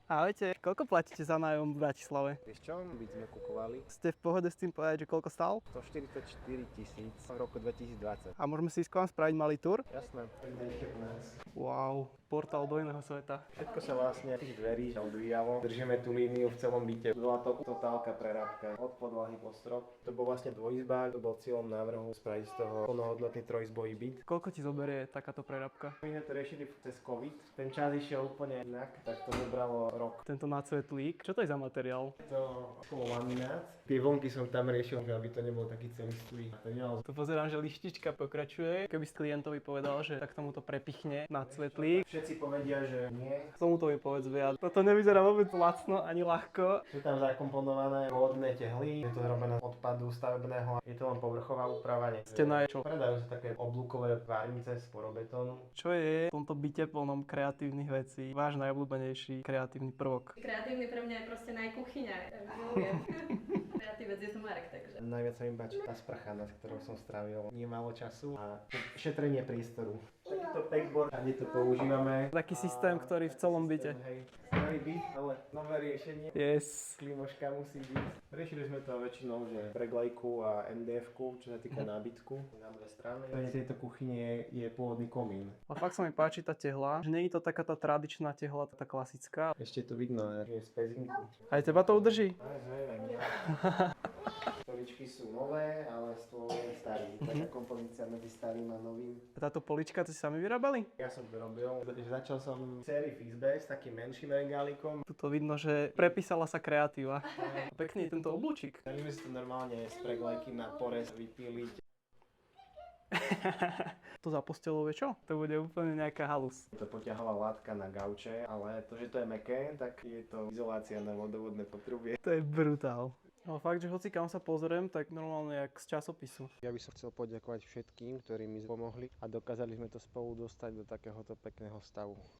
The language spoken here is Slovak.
Ahojte, koľko platíte za nájom v Bratislave? Vieš čo, byť sme kukovali Ste v pohode s tým povedať, že koľko stál? 144 000 v roku 2020. A môžeme si s vám spraviť malý tur? Jasné. Wow, portál do iného sveta. Všetko sa vlastne tých dverí odvíjalo. Držíme tú líniu v celom byte. Bola to totálka prerábka od podlahy po strop. To bol vlastne dvojizbák, to bol cieľom návrhu spraviť z toho plnohodnotný trojizbový byt. Koľko ti zoberie takáto prerábka? My sme to riešili cez COVID. Ten čas išiel úplne inak, tak to zobralo rok. Tento nácvetlík, čo to je za materiál? To bol laminát. Tie vonky som tam riešil, aby to nebol taký celistvý materiál. Tu pozerám, že lištička pokračuje. Keby si klientovi povedal, že tak tomuto prepichne nácvetlík. Všetci povedia, že nie. K tomuto mi povedz viac. Toto nevyzerá vôbec lacno ani ľahko. Sú tam zakomponované pôvodné tehly, je to zrobené z odpadu stavebného, je to len povrchová úprava. Stena je čo? Predajú sa také oblúkové várnice z porobetónu. Čo je v tomto byte plnom kreatívnych vecí váš najobľúbenejší kreatívny prvok? Kreatívny pre mňa je proste najkuchyňa, ja milujem. Kreatívec je to Marek, takže. Najviac sa mi páči tá sprcha, nad ktorou som strávil nemálo času a šetrenie priestoru. Takýto packboard, kde to používame. Taký systém, ktorý v celom byte. Hej, starý byt, ale nové riešenie. Yes. Klímoška musí byť. Riešili sme to väčšinou, že preglejku a MDF-ku, čo sa týka nábytku na dve strany. V tejto kuchyne je pôvodný komín. A fakt sa mi páči tá tehla, že nie je to taká tá tradičná tehla, tá klasická. Ešte to vidno, že je z pezinku. Aj teba to udrží? Stoličky sú nové, ale stôl je starý. Taká kompozícia medzi starým a novým. Táto polička, to si sami vyrábali? Ja som to robil, začal som sérii v izbe s takým menším regálikom. Tuto vidno, že prepísala sa kreatíva. A pekný je tento oblúčik. Snažíme si to normálne z preglejky na porez vypíliť. To za postelou je čo? To bude úplne nejaká halus. To poťahová látka na gauče, ale to, že to je mäkké, tak je to izolácia na vodovodné potrubie. To je brutál. No fakt, že hoci kam sa pozriem, tak normálne jak z časopisu. Ja by som chcel poďakovať všetkým, ktorí mi pomohli a dokázali sme to spolu dostať do takéhoto pekného stavu.